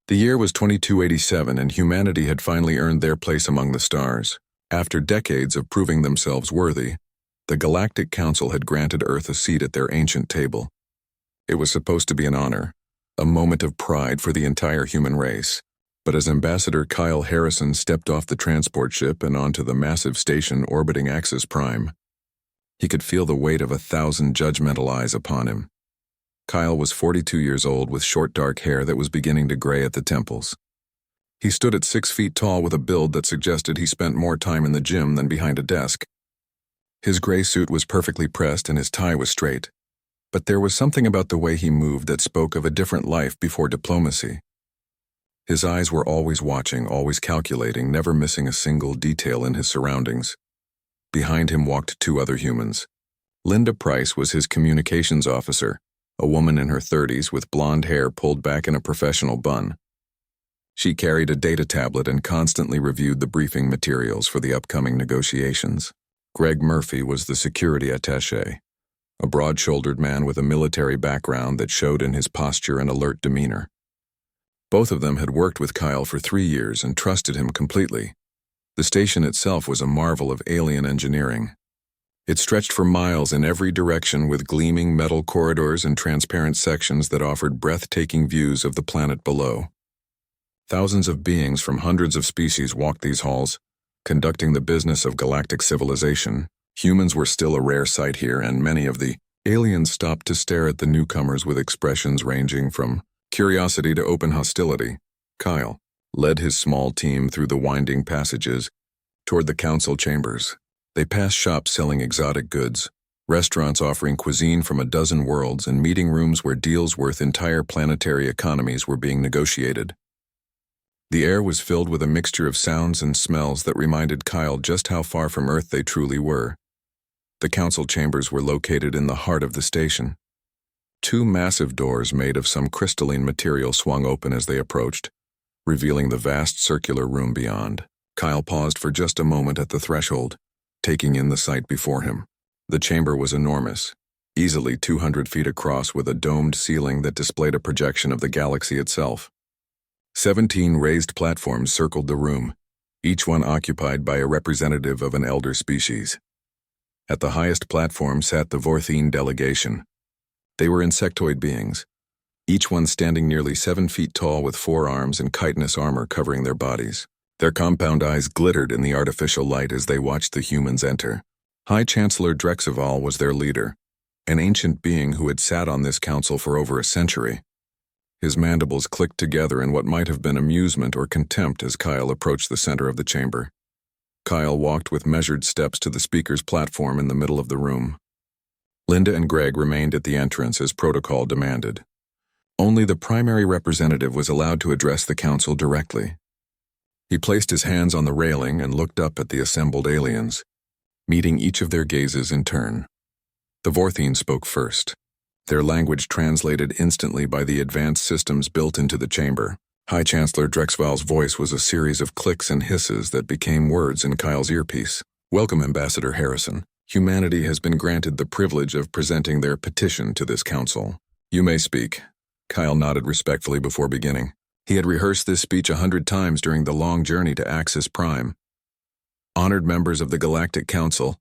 The year was 2287 and humanity had finally earned their place among the stars. After decades of proving themselves worthy, the Galactic Council had granted Earth a seat at their ancient table. It was supposed to be an honor, a moment of pride for the entire human race. But as Ambassador Kyle Harrison stepped off the transport ship and onto the massive station orbiting Axis Prime, he could feel the weight of 1,000 judgmental eyes upon him. Kyle was 42 years old with short dark hair that was beginning to gray at the temples. He stood at 6 feet tall with a build that suggested he spent more time in the gym than behind a desk. His gray suit was perfectly pressed and his tie was straight, but there was something about the way he moved that spoke of a different life before diplomacy. His eyes were always watching, always calculating, never missing a single detail in his surroundings. Behind him walked 2 other humans. Linda Price was his communications officer, a woman in her 30s with blonde hair pulled back in a professional bun. She carried a data tablet and constantly reviewed the briefing materials for the upcoming negotiations. Greg Murphy was the security attaché, a broad-shouldered man with a military background that showed in his posture and alert demeanor. Both of them had worked with Kyle for 3 years and trusted him completely. The station itself was a marvel of alien engineering. It stretched for miles in every direction with gleaming metal corridors and transparent sections that offered breathtaking views of the planet below. Thousands of beings from hundreds of species walked these halls, conducting the business of galactic civilization. Humans were still a rare sight here, and many of the aliens stopped to stare at the newcomers with expressions ranging from curiosity to open hostility. Kyle led his small team through the winding passages toward the council chambers. They passed shops selling exotic goods, restaurants offering cuisine from a dozen worlds, and meeting rooms where deals worth entire planetary economies were being negotiated. The air was filled with a mixture of sounds and smells that reminded Kyle just how far from Earth they truly were. The council chambers were located in the heart of the station. 2 massive doors made of some crystalline material swung open as they approached, revealing the vast circular room beyond. Kyle paused for just a moment at the threshold, taking in the sight before him. The chamber was enormous, easily 200 feet across with a domed ceiling that displayed a projection of the galaxy itself. 17 raised platforms circled the room, each one occupied by a representative of an elder species. At the highest platform sat the Vorthene delegation. They were insectoid beings, each one standing nearly 7 feet tall with 4 arms and chitinous armor covering their bodies. Their compound eyes glittered in the artificial light as they watched the humans enter. High Chancellor Drexival was their leader, an ancient being who had sat on this council for over a century. His mandibles clicked together in what might have been amusement or contempt as Kyle approached the center of the chamber. Kyle walked with measured steps to the speaker's platform in the middle of the room. Linda and Greg remained at the entrance as protocol demanded. Only the primary representative was allowed to address the council directly. He placed his hands on the railing and looked up at the assembled aliens, meeting each of their gazes in turn. The Vorthene spoke first, their language translated instantly by the advanced systems built into the chamber. High Chancellor Drexival's voice was a series of clicks and hisses that became words in Kyle's earpiece. "Welcome, Ambassador Harrison. Humanity has been granted the privilege of presenting their petition to this council. You may speak." Kyle nodded respectfully before beginning. He had rehearsed this speech 100 times during the long journey to Axis Prime. "Honored members of the Galactic Council,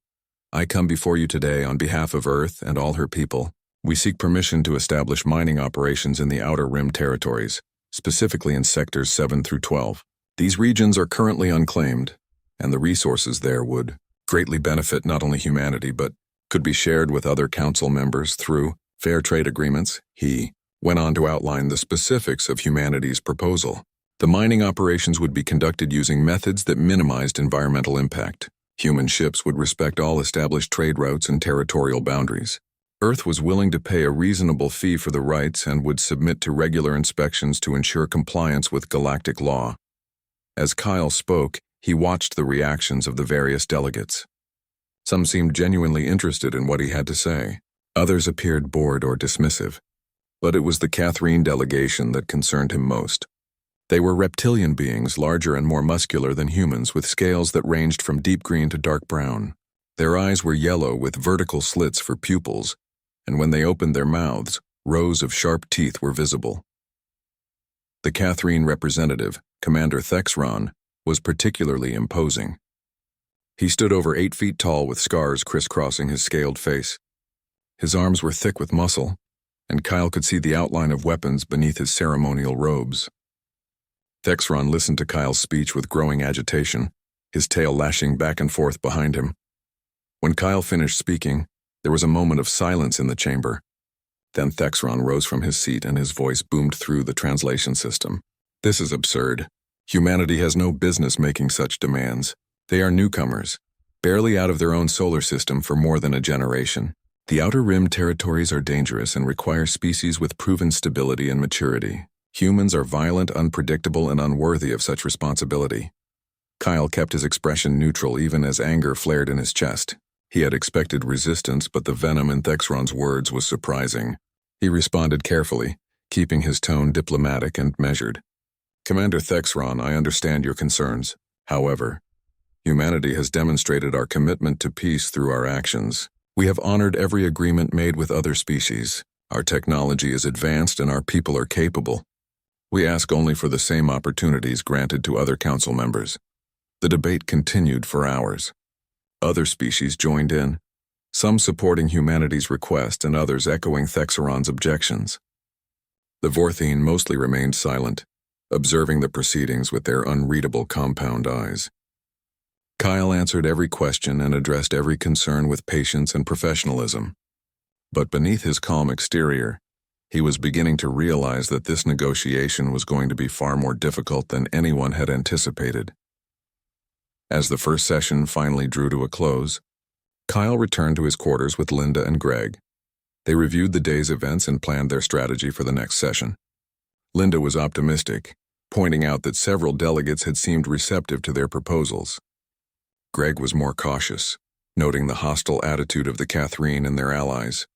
I come before you today on behalf of Earth and all her people. We seek permission to establish mining operations in the Outer Rim territories, specifically in sectors 7 through 12. These regions are currently unclaimed, and the resources there would greatly benefit not only humanity but could be shared with other council members through fair trade agreements." He went on to outline the specifics of humanity's proposal. The mining operations would be conducted using methods that minimized environmental impact. Human ships would respect all established trade routes and territorial boundaries. Earth was willing to pay a reasonable fee for the rights and would submit to regular inspections to ensure compliance with galactic law. As Kyle spoke, he watched the reactions of the various delegates. Some seemed genuinely interested in what he had to say. Others appeared bored or dismissive. But it was the Catherine delegation that concerned him most. They were reptilian beings, larger and more muscular than humans, with scales that ranged from deep green to dark brown. Their eyes were yellow with vertical slits for pupils, and when they opened their mouths, rows of sharp teeth were visible. The Catherine representative, Commander Thexron, was particularly imposing. He stood over 8 feet tall with scars crisscrossing his scaled face. His arms were thick with muscle, and Kyle could see the outline of weapons beneath his ceremonial robes. Thexron listened to Kyle's speech with growing agitation, his tail lashing back and forth behind him. When Kyle finished speaking, there was a moment of silence in the chamber. Then Thexron rose from his seat and his voice boomed through the translation system. "This is absurd. Humanity has no business making such demands. They are newcomers, barely out of their own solar system for more than a generation. The Outer Rim territories are dangerous and require species with proven stability and maturity. Humans are violent, unpredictable, and unworthy of such responsibility." Kyle kept his expression neutral even as anger flared in his chest. He had expected resistance, but the venom in Thexron's words was surprising. He responded carefully, keeping his tone diplomatic and measured. "Commander Thexron, I understand your concerns. However, humanity has demonstrated our commitment to peace through our actions. We have honored every agreement made with other species. Our technology is advanced and our people are capable. We ask only for the same opportunities granted to other council members." The debate continued for hours. Other species joined in, some supporting humanity's request and others echoing Thexron's objections. The Vorthene mostly remained silent, observing the proceedings with their unreadable compound eyes. Kyle answered every question and addressed every concern with patience and professionalism. But beneath his calm exterior, he was beginning to realize that this negotiation was going to be far more difficult than anyone had anticipated. As the first session finally drew to a close, Kyle returned to his quarters with Linda and Greg. They reviewed the day's events and planned their strategy for the next session. Linda was optimistic, pointing out that several delegates had seemed receptive to their proposals. Greg was more cautious, noting the hostile attitude of the Catherine and their allies.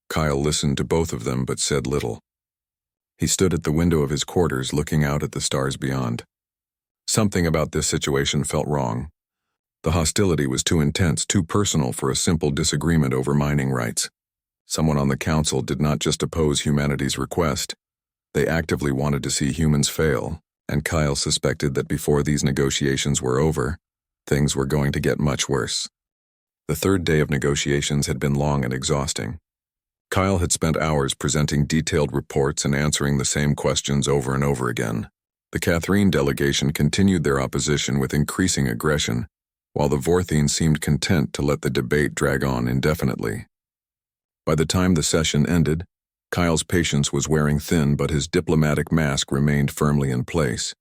Kyle listened to both of them but said little. He stood at the window of his quarters looking out at the stars beyond. Something about this situation felt wrong. The hostility was too intense, too personal for a simple disagreement over mining rights. Someone on the council did not just oppose humanity's request. They actively wanted to see humans fail, and Kyle suspected that before these negotiations were over, things were going to get much worse. The third day of negotiations had been long and exhausting. Kyle had spent hours presenting detailed reports and answering the same questions over and over again. The Catherine delegation continued their opposition with increasing aggression, while the Vorthene seemed content to let the debate drag on indefinitely. By the time the session ended, Kyle's patience was wearing thin, but his diplomatic mask remained firmly in place.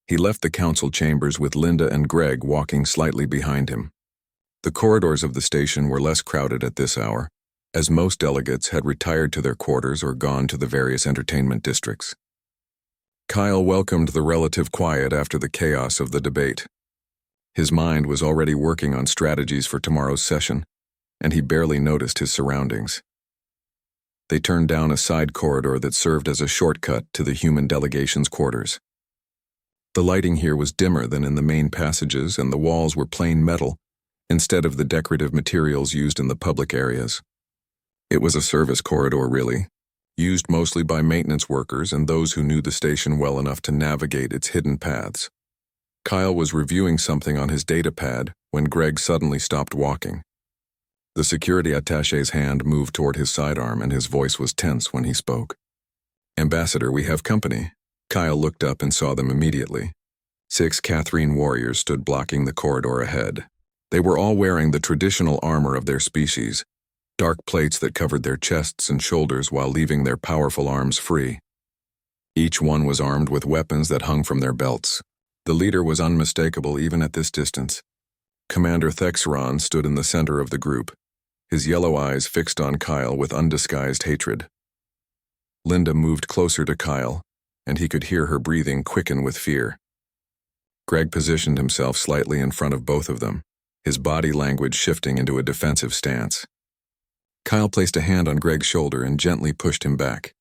He left the council chambers with Linda and Greg walking slightly behind him. The corridors of the station were less crowded at this hour, as most delegates had retired to their quarters or gone to the various entertainment districts. Kyle welcomed the relative quiet after the chaos of the debate. His mind was already working on strategies for tomorrow's session, and he barely noticed his surroundings. They turned down a side corridor that served as a shortcut to the human delegation's quarters. The lighting here was dimmer than in the main passages, and the walls were plain metal, instead of the decorative materials used in the public areas. It was a service corridor, really, used mostly by maintenance workers and those who knew the station well enough to navigate its hidden paths. Kyle was reviewing something on his datapad when Greg suddenly stopped walking. The security attaché's hand moved toward his sidearm and his voice was tense when he spoke. "Ambassador, we have company." Kyle looked up and saw them immediately. 6 Catherine warriors stood blocking the corridor ahead. They were all wearing the traditional armor of their species, dark plates that covered their chests and shoulders while leaving their powerful arms free. Each one was armed with weapons that hung from their belts. The leader was unmistakable even at this distance. Commander Thexron stood in the center of the group, his yellow eyes fixed on Kyle with undisguised hatred. Linda moved closer to Kyle, and he could hear her breathing quicken with fear. Greg positioned himself slightly in front of both of them, his body language shifting into a defensive stance. Kyle placed a hand on Greg's shoulder and gently pushed him back.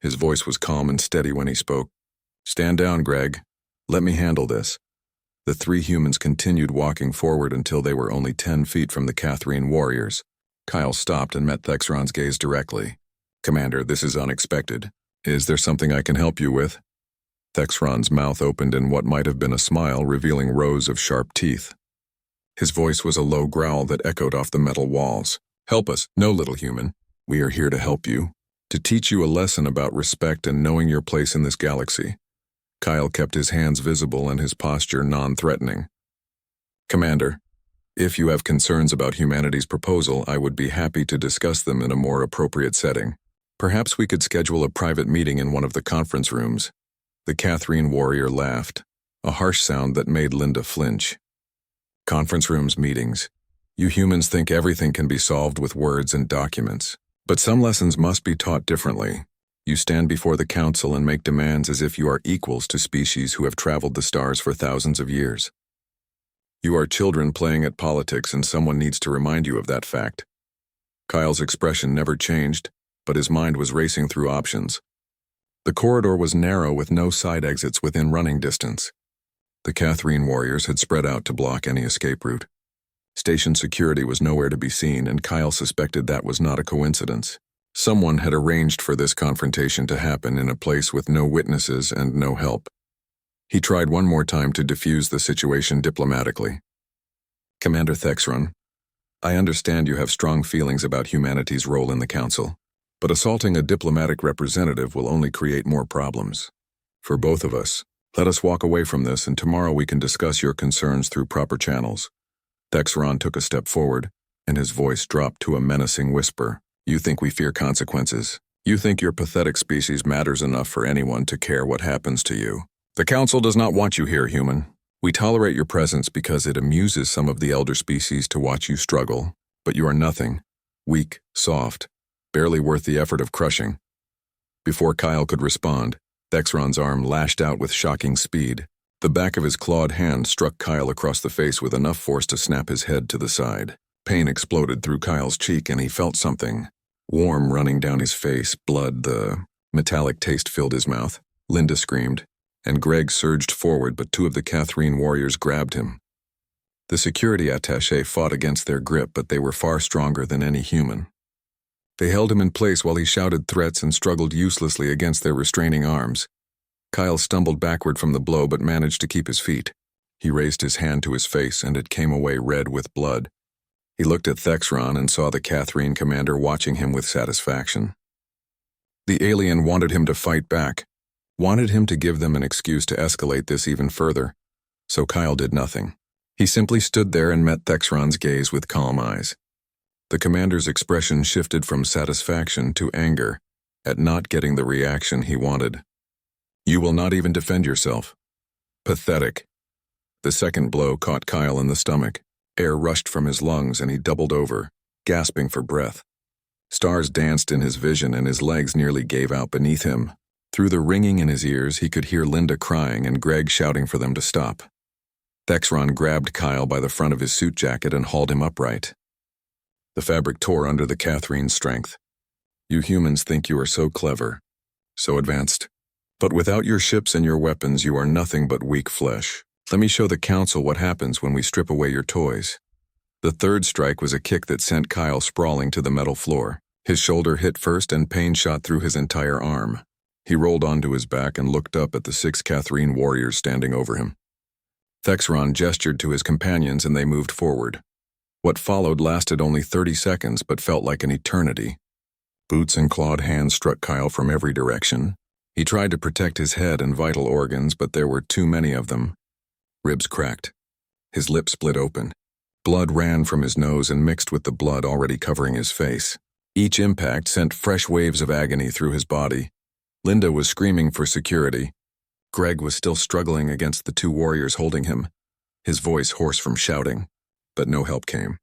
His voice was calm and steady when he spoke. "Stand down, Greg. Let me handle this." The 3 humans continued walking forward until they were only 10 feet from the Catherine warriors. Kyle stopped and met Thexron's gaze directly. "Commander, this is unexpected. Is there something I can help you with?" Thexron's mouth opened in what might have been a smile, revealing rows of sharp teeth. His voice was a low growl that echoed off the metal walls. "Help us, no, little human. We are here to help you, to teach you a lesson about respect and knowing your place in this galaxy." Kyle kept his hands visible and his posture non-threatening. "Commander, if you have concerns about humanity's proposal, I would be happy to discuss them in a more appropriate setting. Perhaps we could schedule a private meeting in one of the conference rooms." The Catherine warrior laughed, a harsh sound that made Linda flinch. "Conference rooms, meetings. You humans think everything can be solved with words and documents. But some lessons must be taught differently. You stand before the council and make demands as if you are equals to species who have traveled the stars for thousands of years. You are children playing at politics, and someone needs to remind you of that fact." Kyle's expression never changed, but his mind was racing through options. The corridor was narrow with no side exits within running distance. The Catherine warriors had spread out to block any escape route. Station security was nowhere to be seen, and Kyle suspected that was not a coincidence. Someone had arranged for this confrontation to happen in a place with no witnesses and no help. He tried one more time to defuse the situation diplomatically. "Commander Thexron, I understand you have strong feelings about humanity's role in the council, but assaulting a diplomatic representative will only create more problems. For both of us, let us walk away from this, and tomorrow we can discuss your concerns through proper channels." Thexron took a step forward, and his voice dropped to a menacing whisper. "You think we fear consequences? You think your pathetic species matters enough for anyone to care what happens to you? The council does not want you here, human. We tolerate your presence because it amuses some of the elder species to watch you struggle, but you are nothing. Weak, soft, barely worth the effort of crushing." Before Kyle could respond, Thexron's arm lashed out with shocking speed. The back of his clawed hand struck Kyle across the face with enough force to snap his head to the side. Pain exploded through Kyle's cheek, and he felt something warm running down his face. Blood, the metallic taste filled his mouth. Linda screamed, and Greg surged forward, but two of the Catherine warriors grabbed him. The security attaché fought against their grip, but they were far stronger than any human. They held him in place while he shouted threats and struggled uselessly against their restraining arms. Kyle stumbled backward from the blow but managed to keep his feet. He raised his hand to his face, and it came away red with blood. He looked at Thexron and saw the Catherine commander watching him with satisfaction. The alien wanted him to fight back, wanted him to give them an excuse to escalate this even further, so Kyle did nothing. He simply stood there and met Thexron's gaze with calm eyes. The commander's expression shifted from satisfaction to anger at not getting the reaction he wanted. "You will not even defend yourself. Pathetic." The second blow caught Kyle in the stomach. Air rushed from his lungs and he doubled over, gasping for breath. Stars danced in his vision and his legs nearly gave out beneath him. Through the ringing in his ears, he could hear Linda crying and Greg shouting for them to stop. Thexron grabbed Kyle by the front of his suit jacket and hauled him upright. The fabric tore under the Catherine's strength. "You humans think you are so clever, so advanced. But without your ships and your weapons, you are nothing but weak flesh. Let me show the council what happens when we strip away your toys." The third strike was a kick that sent Kyle sprawling to the metal floor. His shoulder hit first and pain shot through his entire arm. He rolled onto his back and looked up at the 6 Catherine warriors standing over him. Thexron gestured to his companions and they moved forward. What followed lasted only 30 seconds but felt like an eternity. Boots and clawed hands struck Kyle from every direction. He tried to protect his head and vital organs, but there were too many of them. Ribs cracked. His lips split open. Blood ran from his nose and mixed with the blood already covering his face. Each impact sent fresh waves of agony through his body. Linda was screaming for security. Greg was still struggling against the 2 warriors holding him, his voice hoarse from shouting, but no help came.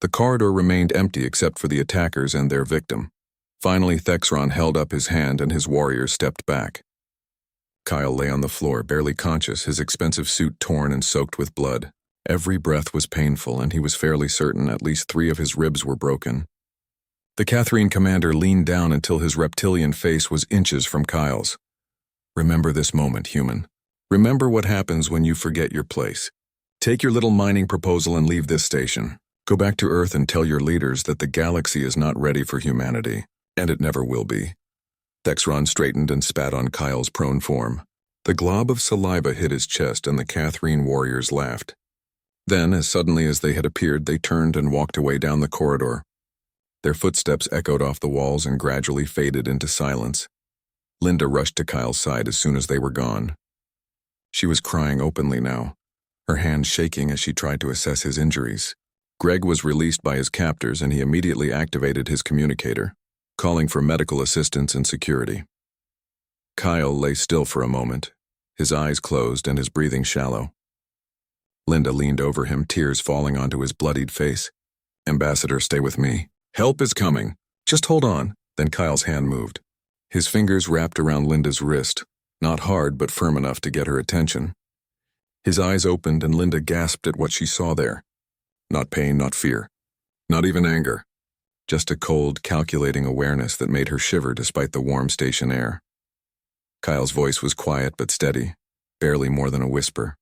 The corridor remained empty except for the attackers and their victim. Finally, Thexron held up his hand and his warriors stepped back. Kyle lay on the floor, barely conscious, his expensive suit torn and soaked with blood. Every breath was painful, and he was fairly certain at least 3 of his ribs were broken. The Catherine commander leaned down until his reptilian face was inches from Kyle's. "Remember this moment, human. Remember what happens when you forget your place. Take your little mining proposal and leave this station. Go back to Earth and tell your leaders that the galaxy is not ready for humanity, and it never will be." Thexron straightened and spat on Kyle's prone form. The glob of saliva hit his chest and the Catherine warriors laughed. Then, as suddenly as they had appeared, they turned and walked away down the corridor. Their footsteps echoed off the walls and gradually faded into silence. Linda rushed to Kyle's side as soon as they were gone. She was crying openly now, her hands shaking as she tried to assess his injuries. Greg was released by his captors and he immediately activated his communicator, calling for medical assistance and security. Kyle lay still for a moment, his eyes closed and his breathing shallow. Linda leaned over him, tears falling onto his bloodied face. "Ambassador, stay with me. Help is coming. Just hold on." Then Kyle's hand moved. His fingers wrapped around Linda's wrist, not hard but firm enough to get her attention. His eyes opened and Linda gasped at what she saw there. Not pain, not fear, not even anger. Just a cold, calculating awareness that made her shiver despite the warm station air. Kyle's voice was quiet but steady, barely more than a whisper.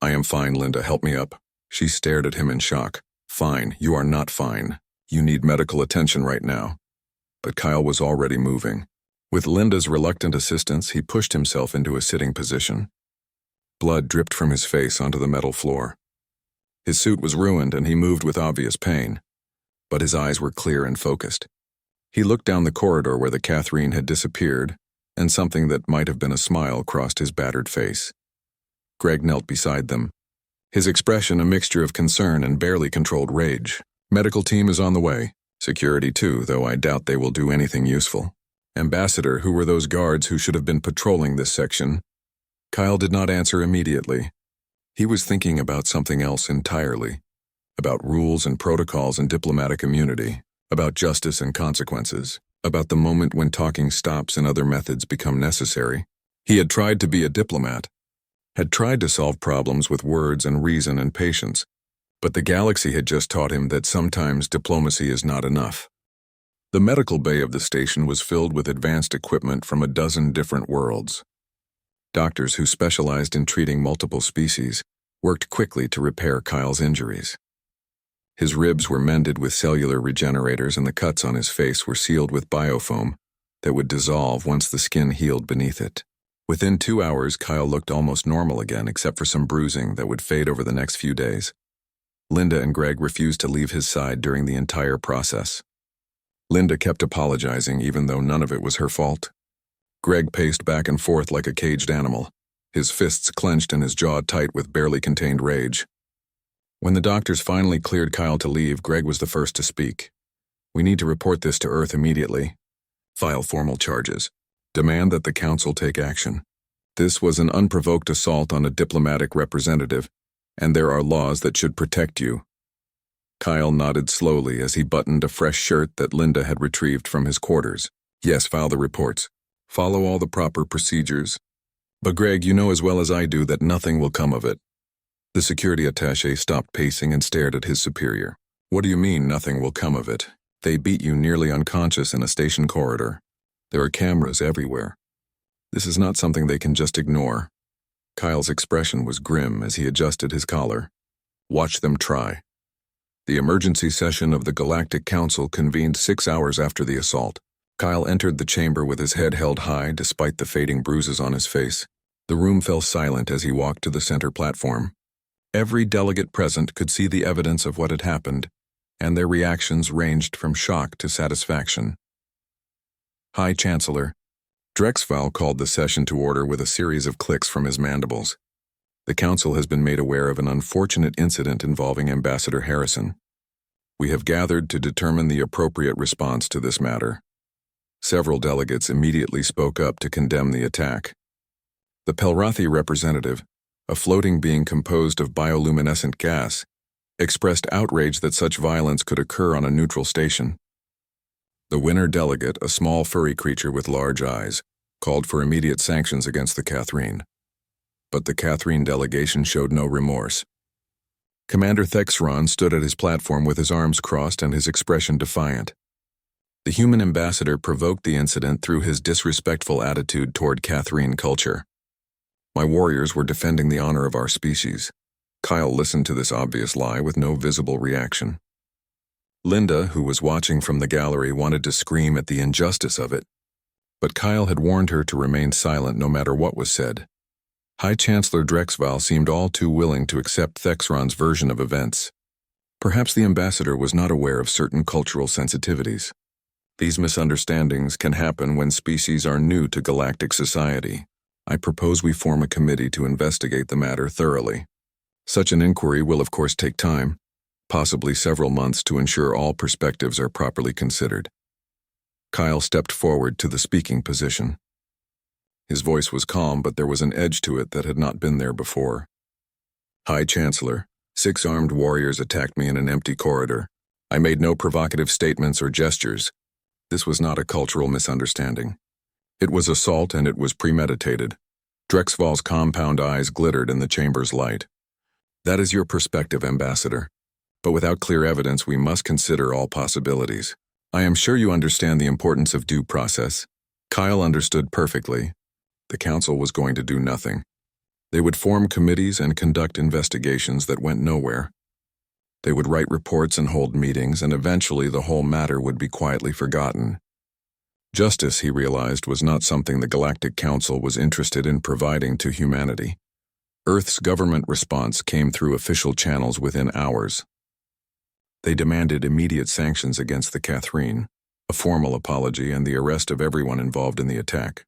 "I am fine, Linda, help me up." She stared at him in shock. "Fine, you are not fine. You need medical attention right now." But Kyle was already moving. With Linda's reluctant assistance, he pushed himself into a sitting position. Blood dripped from his face onto the metal floor. His suit was ruined and he moved with obvious pain, but his eyes were clear and focused. He looked down the corridor where the Catherine had disappeared, and something that might have been a smile crossed his battered face. Greg knelt beside them, his expression a mixture of concern and barely controlled rage. "Medical team is on the way. Security too, though I doubt they will do anything useful." "Ambassador, who were those guards who should have been patrolling this section?" Kyle did not answer immediately. He was thinking about something else entirely. About rules and protocols and diplomatic immunity. About justice and consequences. About the moment when talking stops and other methods become necessary. He had tried to be a diplomat. Had tried to solve problems with words and reason and patience. But the galaxy had just taught him that sometimes diplomacy is not enough. The medical bay of the station was filled with advanced equipment from a dozen different worlds. Doctors who specialized in treating multiple species worked quickly to repair Kyle's injuries. His ribs were mended with cellular regenerators and the cuts on his face were sealed with biofoam that would dissolve once the skin healed beneath it. Within 2 hours, Kyle looked almost normal again except for some bruising that would fade over the next few days. Linda and Greg refused to leave his side during the entire process. Linda kept apologizing even though none of it was her fault. Greg paced back and forth like a caged animal, his fists clenched and his jaw tight with barely contained rage. When the doctors finally cleared Kyle to leave, Greg was the first to speak. "We need to report this to Earth immediately. File formal charges. Demand that the Council take action. This was an unprovoked assault on a diplomatic representative, and there are laws that should protect you." Kyle nodded slowly as he buttoned a fresh shirt that Linda had retrieved from his quarters. "Yes, file the reports. Follow all the proper procedures. But Greg, you know as well as I do that nothing will come of it." The security attaché stopped pacing and stared at his superior. "What do you mean, nothing will come of it? They beat you nearly unconscious in a station corridor. There are cameras everywhere. This is not something they can just ignore." Kyle's expression was grim as he adjusted his collar. "Watch them try." The emergency session of the Galactic Council convened 6 hours after the assault. Kyle entered the chamber with his head held high despite the fading bruises on his face. The room fell silent as he walked to the center platform. Every delegate present could see the evidence of what had happened, and their reactions ranged from shock to satisfaction. "High Chancellor." Drexval called the session to order with a series of clicks from his mandibles. "The Council has been made aware of an unfortunate incident involving Ambassador Harrison. We have gathered to determine the appropriate response to this matter." Several delegates immediately spoke up to condemn the attack. The Pelrathi representative, a floating being composed of bioluminescent gas, expressed outrage that such violence could occur on a neutral station. The winner delegate, a small furry creature with large eyes, called for immediate sanctions against the Catherine. But the Catherine delegation showed no remorse. Commander Thexron stood at his platform with his arms crossed and his expression defiant. The human ambassador provoked the incident through his disrespectful attitude toward Catherine culture. "My warriors were defending the honor of our species." Kyle listened to this obvious lie with no visible reaction. Linda, who was watching from the gallery, wanted to scream at the injustice of it. But Kyle had warned her to remain silent no matter what was said. High Chancellor Drexval seemed all too willing to accept Thexron's version of events. Perhaps the ambassador was not aware of certain cultural sensitivities. These misunderstandings can happen when species are new to galactic society. I propose we form a committee to investigate the matter thoroughly. Such an inquiry will of course take time, possibly several months, to ensure all perspectives are properly considered. Kyle stepped forward to the speaking position. His voice was calm, but there was an edge to it that had not been there before. High Chancellor, 6 armed warriors attacked me in an empty corridor. I made no provocative statements or gestures. This was not a cultural misunderstanding. It was assault, and it was premeditated. Drexval's compound eyes glittered in the chamber's light. That is your perspective, Ambassador. But without clear evidence, we must consider all possibilities. I am sure you understand the importance of due process. Kyle understood perfectly. The council was going to do nothing. They would form committees and conduct investigations that went nowhere. They would write reports and hold meetings, and eventually the whole matter would be quietly forgotten. Justice, he realized, was not something the Galactic Council was interested in providing to humanity. Earth's government response came through official channels within hours. They demanded immediate sanctions against the Catherine, a formal apology, and the arrest of everyone involved in the attack.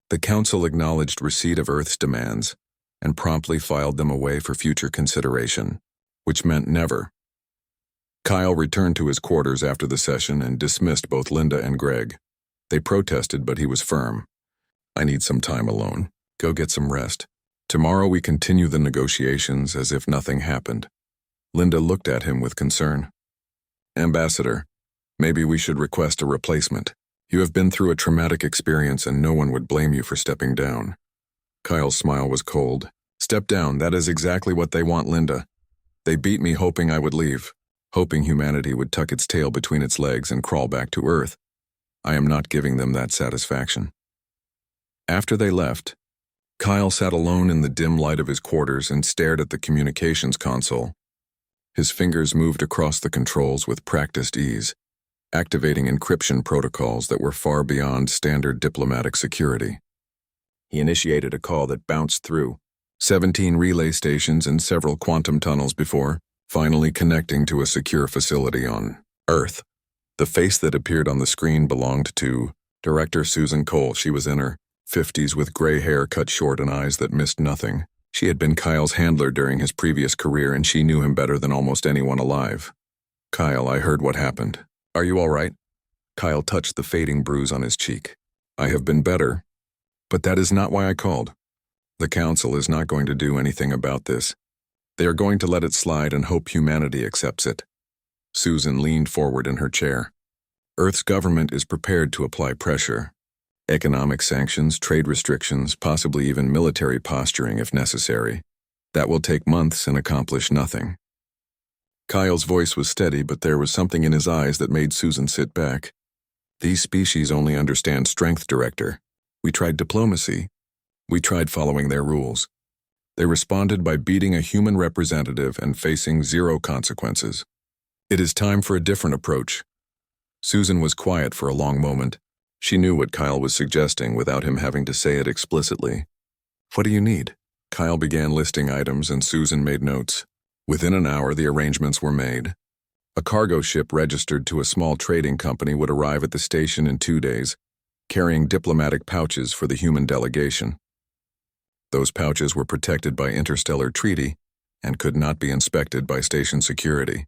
The Council acknowledged receipt of Earth's demands and promptly filed them away for future consideration, which meant never. Kyle returned to his quarters after the session and dismissed both Linda and Greg. They protested, but he was firm. I need some time alone. Go get some rest. Tomorrow we continue the negotiations as if nothing happened. Linda looked at him with concern. Ambassador, maybe we should request a replacement. You have been through a traumatic experience and no one would blame you for stepping down. Kyle's smile was cold. Step down, that is exactly what they want, Linda. They beat me hoping I would leave, hoping humanity would tuck its tail between its legs and crawl back to Earth. I am not giving them that satisfaction. After they left, Kyle sat alone in the dim light of his quarters and stared at the communications console. His fingers moved across the controls with practiced ease, activating encryption protocols that were far beyond standard diplomatic security. He initiated a call that bounced through 17 relay stations and several quantum tunnels before finally connecting to a secure facility on Earth. The face that appeared on the screen belonged to Director Susan Cole. She was in her 50s with gray hair cut short and eyes that missed nothing. She had been Kyle's handler during his previous career, and she knew him better than almost anyone alive. Kyle, I heard what happened. Are you all right? Kyle touched the fading bruise on his cheek. I have been better, but that is not why I called. The Council is not going to do anything about this. They are going to let it slide and hope humanity accepts it. Susan leaned forward in her chair. Earth's government is prepared to apply pressure. Economic sanctions, trade restrictions, possibly even military posturing if necessary. That will take months and accomplish nothing. Kyle's voice was steady, but there was something in his eyes that made Susan sit back. These species only understand strength, Director. We tried diplomacy. We tried following their rules. They responded by beating a human representative and facing zero consequences. It is time for a different approach. Susan was quiet for a long moment. She knew what Kyle was suggesting without him having to say it explicitly. What do you need? Kyle began listing items and Susan made notes. Within an hour, the arrangements were made. A cargo ship registered to a small trading company would arrive at the station in 2 days, carrying diplomatic pouches for the human delegation. Those pouches were protected by interstellar treaty and could not be inspected by station security.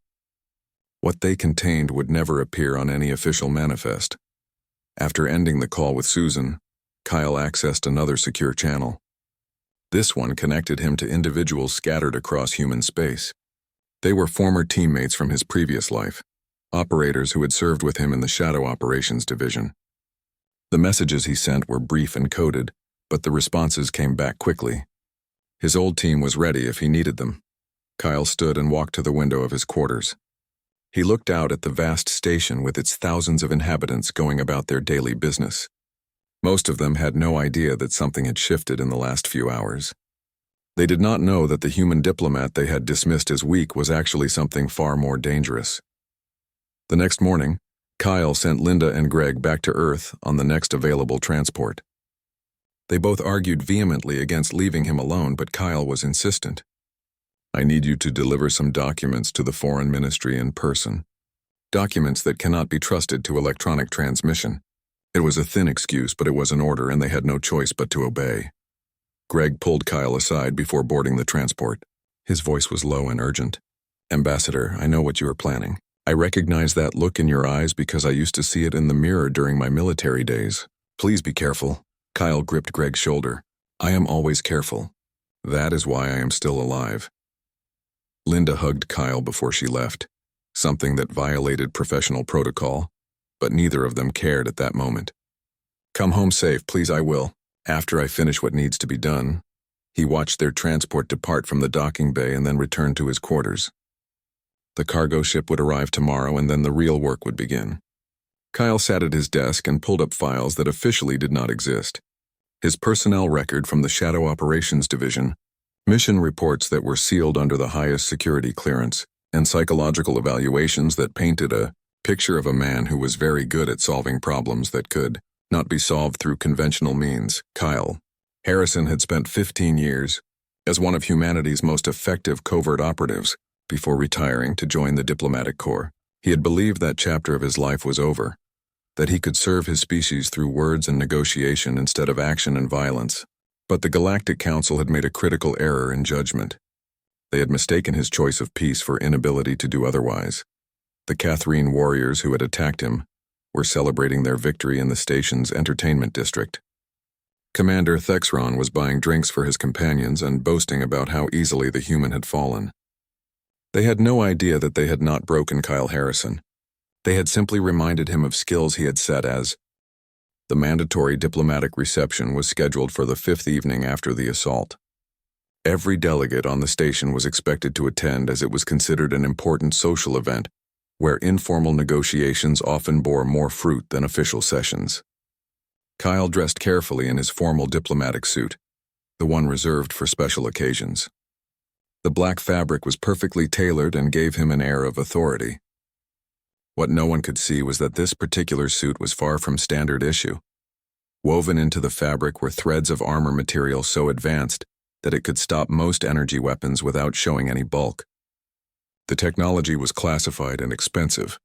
What they contained would never appear on any official manifest. After ending the call with Susan, Kyle accessed another secure channel. This one connected him to individuals scattered across human space. They were former teammates from his previous life, operators who had served with him in the Shadow Operations Division. The messages he sent were brief and coded, but the responses came back quickly. His old team was ready if he needed them. Kyle stood and walked to the window of his quarters. He looked out at the vast station with its thousands of inhabitants going about their daily business. Most of them had no idea that something had shifted in the last few hours. They did not know that the human diplomat they had dismissed as weak was actually something far more dangerous. The next morning, Kyle sent Linda and Greg back to Earth on the next available transport. They both argued vehemently against leaving him alone, but Kyle was insistent. "I need you to deliver some documents to the Foreign Ministry in person. Documents that cannot be trusted to electronic transmission." It was a thin excuse, but it was an order, and they had no choice but to obey. Greg pulled Kyle aside before boarding the transport. His voice was low and urgent. "Ambassador, I know what you are planning. I recognize that look in your eyes because I used to see it in the mirror during my military days. Please be careful." Kyle gripped Greg's shoulder. "I am always careful. That is why I am still alive." Linda hugged Kyle before she left, something that violated professional protocol, but neither of them cared at that moment. "Come home safe, please. I will. After I finish what needs to be done." He watched their transport depart from the docking bay and then return to his quarters. The cargo ship would arrive tomorrow, and then the real work would begin. Kyle sat at his desk and pulled up files that officially did not exist. His personnel record from the Shadow Operations Division, mission reports that were sealed under the highest security clearance, and psychological evaluations that painted a picture of a man who was very good at solving problems that could not be solved through conventional means. Kyle Harrison had spent 15 years as one of humanity's most effective covert operatives before retiring to join the Diplomatic Corps. He had believed that chapter of his life was over, that he could serve his species through words and negotiation instead of action and violence. But the Galactic Council had made a critical error in judgment. They had mistaken his choice of peace for inability to do otherwise. The Catherine warriors who had attacked him were celebrating their victory in the station's entertainment district. Commander Thexron was buying drinks for his companions and boasting about how easily the human had fallen. They had no idea that they had not broken Kyle Harrison. They had simply reminded him of skills he had set as. The mandatory diplomatic reception was scheduled for the 5th evening after the assault. Every delegate on the station was expected to attend, as it was considered an important social event where informal negotiations often bore more fruit than official sessions. Kyle dressed carefully in his formal diplomatic suit, the one reserved for special occasions. The black fabric was perfectly tailored and gave him an air of authority. What no one could see was that this particular suit was far from standard issue. Woven into the fabric were threads of armor material so advanced that it could stop most energy weapons without showing any bulk. The technology was classified and expensive,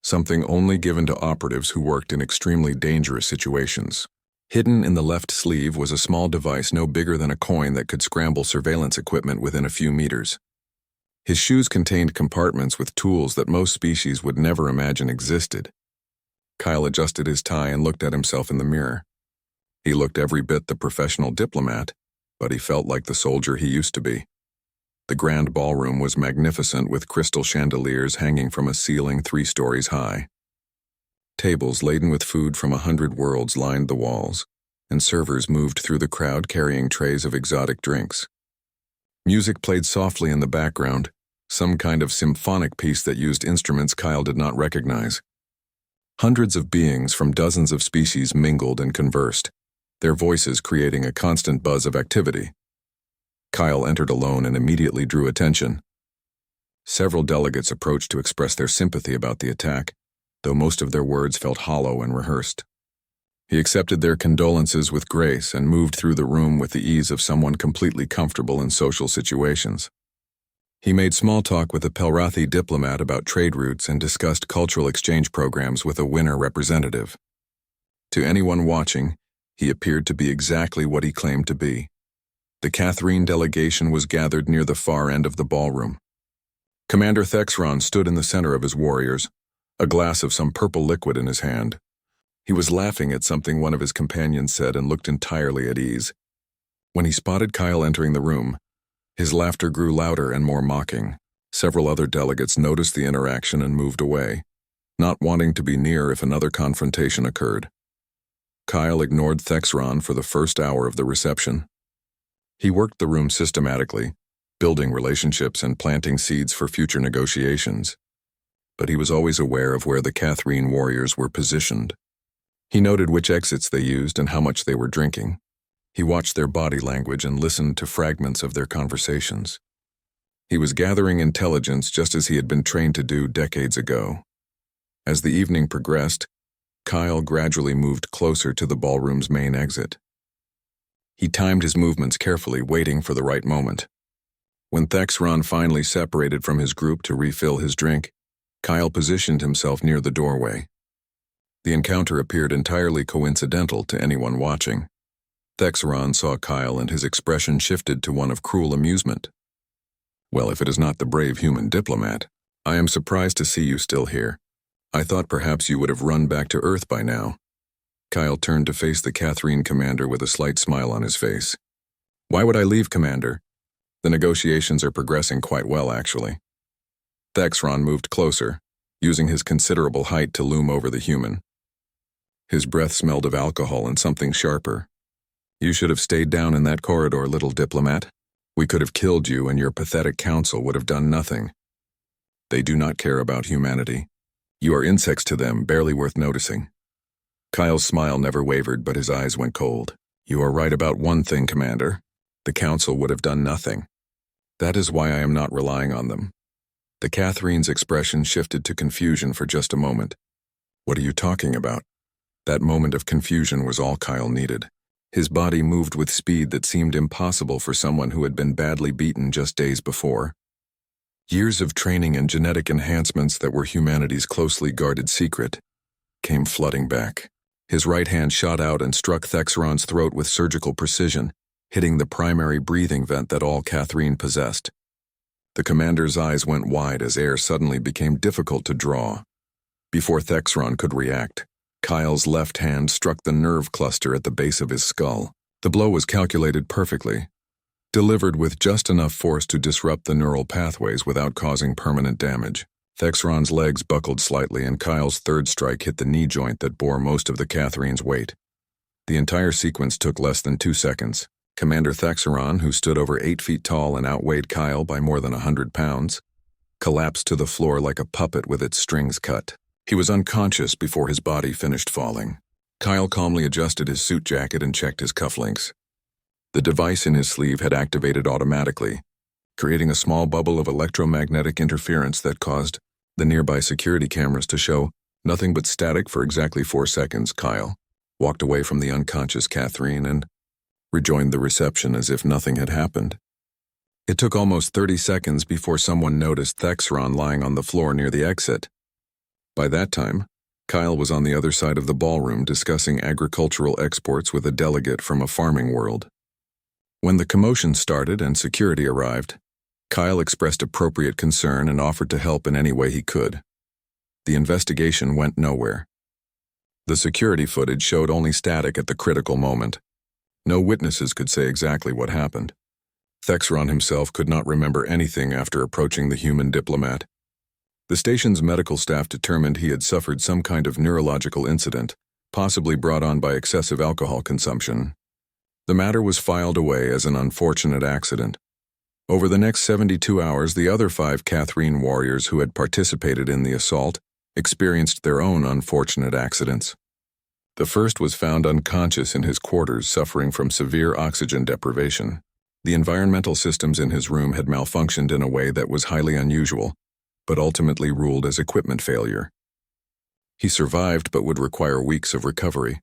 something only given to operatives who worked in extremely dangerous situations. Hidden in the left sleeve was a small device no bigger than a coin that could scramble surveillance equipment within a few meters. His shoes contained compartments with tools that most species would never imagine existed. Kyle adjusted his tie and looked at himself in the mirror. He looked every bit the professional diplomat, but he felt like the soldier he used to be. The grand ballroom was magnificent, with crystal chandeliers hanging from a ceiling 3 stories high. Tables laden with food from 100 worlds lined the walls, and servers moved through the crowd carrying trays of exotic drinks. Music played softly in the background, some kind of symphonic piece that used instruments Kyle did not recognize. Hundreds of beings from dozens of species mingled and conversed, their voices creating a constant buzz of activity. Kyle entered alone and immediately drew attention. Several delegates approached to express their sympathy about the attack, though most of their words felt hollow and rehearsed. He accepted their condolences with grace and moved through the room with the ease of someone completely comfortable in social situations. He made small talk with a Pelrathi diplomat about trade routes and discussed cultural exchange programs with a winner representative. To anyone watching, he appeared to be exactly what he claimed to be. The Catherine delegation was gathered near the far end of the ballroom. Commander Thexron stood in the center of his warriors, a glass of some purple liquid in his hand. He was laughing at something one of his companions said and looked entirely at ease. When he spotted Kyle entering the room, his laughter grew louder and more mocking. Several other delegates noticed the interaction and moved away, not wanting to be near if another confrontation occurred. Kyle ignored Thexron for the first hour of the reception. He worked the room systematically, building relationships and planting seeds for future negotiations. But he was always aware of where the Catherine warriors were positioned. He noted which exits they used and how much they were drinking. He watched their body language and listened to fragments of their conversations. He was gathering intelligence just as he had been trained to do decades ago. As the evening progressed, Kyle gradually moved closer to the ballroom's main exit. He timed his movements carefully, waiting for the right moment. When Thexron finally separated from his group to refill his drink, Kyle positioned himself near the doorway. The encounter appeared entirely coincidental to anyone watching. Thexron saw Kyle and his expression shifted to one of cruel amusement. "Well, if it is not the brave human diplomat, I am surprised to see you still here. I thought perhaps you would have run back to Earth by now." Kyle turned to face the Catherine commander with a slight smile on his face. "Why would I leave, Commander? The negotiations are progressing quite well, actually." Thexron moved closer, using his considerable height to loom over the human. His breath smelled of alcohol and something sharper. "You should have stayed down in that corridor, little diplomat. We could have killed you and your pathetic council would have done nothing. They do not care about humanity. You are insects to them, barely worth noticing." Kyle's smile never wavered, but his eyes went cold. "You are right about one thing, Commander. The council would have done nothing. That is why I am not relying on them." The Catherine's expression shifted to confusion for just a moment. "What are you talking about?" That moment of confusion was all Kyle needed. His body moved with speed that seemed impossible for someone who had been badly beaten just days before. Years of training and genetic enhancements that were humanity's closely guarded secret came flooding back. His right hand shot out and struck Thexron's throat with surgical precision, hitting the primary breathing vent that all Catherine possessed. The commander's eyes went wide as air suddenly became difficult to draw. Before Thexron could react, Kyle's left hand struck the nerve cluster at the base of his skull. The blow was calculated perfectly, delivered with just enough force to disrupt the neural pathways without causing permanent damage. Thexron's legs buckled slightly and Kyle's third strike hit the knee joint that bore most of the Catherine's weight. The entire sequence took less than 2 seconds. Commander Thexron, who stood over 8 feet tall and outweighed Kyle by more than 100 pounds, collapsed to the floor like a puppet with its strings cut. He was unconscious before his body finished falling. Kyle calmly adjusted his suit jacket and checked his cufflinks. The device in his sleeve had activated automatically, creating a small bubble of electromagnetic interference that caused the nearby security cameras to show nothing but static for exactly 4 seconds. Kyle walked away from the unconscious Catherine and rejoined the reception as if nothing had happened. It took almost 30 seconds before someone noticed Thexron lying on the floor near the exit. By that time, Kyle was on the other side of the ballroom discussing agricultural exports with a delegate from a farming world. When the commotion started and security arrived, Kyle expressed appropriate concern and offered to help in any way he could. The investigation went nowhere. The security footage showed only static at the critical moment. No witnesses could say exactly what happened. Thexron himself could not remember anything after approaching the human diplomat. The station's medical staff determined he had suffered some kind of neurological incident, possibly brought on by excessive alcohol consumption. The matter was filed away as an unfortunate accident. Over the next 72 hours, the other 5 Catherine warriors who had participated in the assault experienced their own unfortunate accidents. The first was found unconscious in his quarters, suffering from severe oxygen deprivation. The environmental systems in his room had malfunctioned in a way that was highly unusual, but ultimately ruled as equipment failure. He survived but would require weeks of recovery.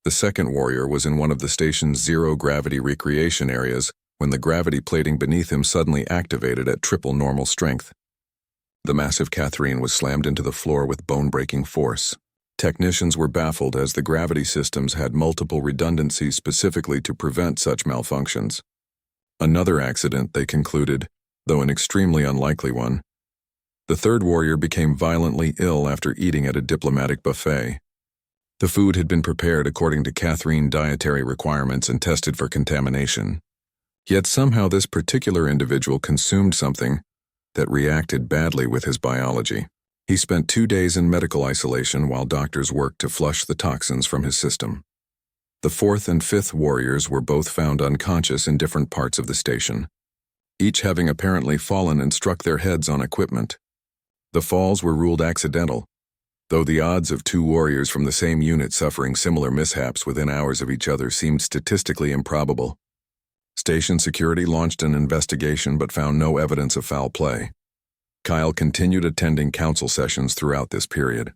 The second warrior was in one of the station's zero-gravity recreation areas when the gravity plating beneath him suddenly activated at triple normal strength. The massive Catherine was slammed into the floor with bone-breaking force. Technicians were baffled as the gravity systems had multiple redundancies specifically to prevent such malfunctions. Another accident, they concluded, though an extremely unlikely one. The third warrior became violently ill after eating at a diplomatic buffet. The food had been prepared according to Catherine dietary requirements and tested for contamination. Yet somehow this particular individual consumed something that reacted badly with his biology. He spent 2 days in medical isolation while doctors worked to flush the toxins from his system. The fourth and fifth warriors were both found unconscious in different parts of the station, each having apparently fallen and struck their heads on equipment. The falls were ruled accidental, though the odds of 2 warriors from the same unit suffering similar mishaps within hours of each other seemed statistically improbable. Station security launched an investigation but found no evidence of foul play. Kyle continued attending council sessions throughout this period.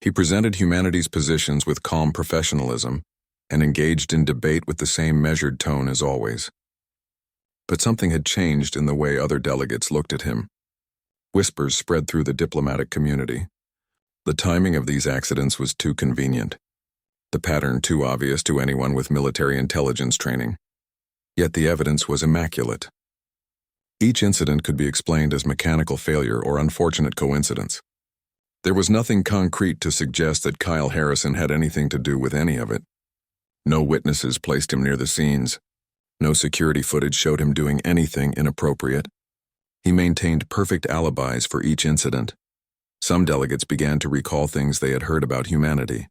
He presented humanity's positions with calm professionalism and engaged in debate with the same measured tone as always. But something had changed in the way other delegates looked at him. Whispers spread through the diplomatic community. The timing of these accidents was too convenient, the pattern too obvious to anyone with military intelligence training. Yet the evidence was immaculate. Each incident could be explained as mechanical failure or unfortunate coincidence. There was nothing concrete to suggest that Kyle Harrison had anything to do with any of it. No witnesses placed him near the scenes. No security footage showed him doing anything inappropriate. He maintained perfect alibis for each incident. Some delegates began to recall things they had heard about humanity.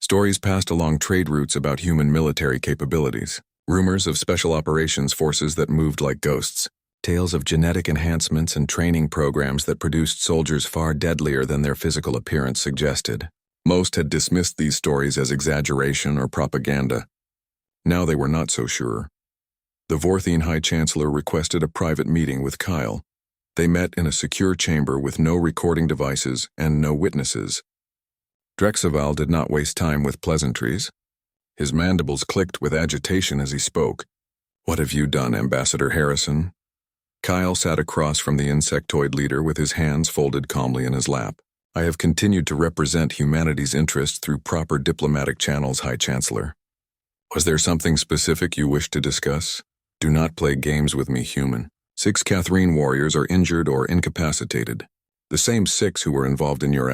Stories passed along trade routes about human military capabilities. Rumors of special operations forces that moved like ghosts. Tales of genetic enhancements and training programs that produced soldiers far deadlier than their physical appearance suggested. Most had dismissed these stories as exaggeration or propaganda. Now they were not so sure. The Vorthine High Chancellor requested a private meeting with Kyle. They met in a secure chamber with no recording devices and no witnesses. Drexaval did not waste time with pleasantries. His mandibles clicked with agitation as he spoke. "What have you done, Ambassador Harrison?" Kyle sat across from the insectoid leader with his hands folded calmly in his lap. "I have continued to represent humanity's interests through proper diplomatic channels, High Chancellor. Was there something specific you wish to discuss? Do not play games with me, human. 6 Catherine warriors are injured or incapacitated. The same 6 who were involved in your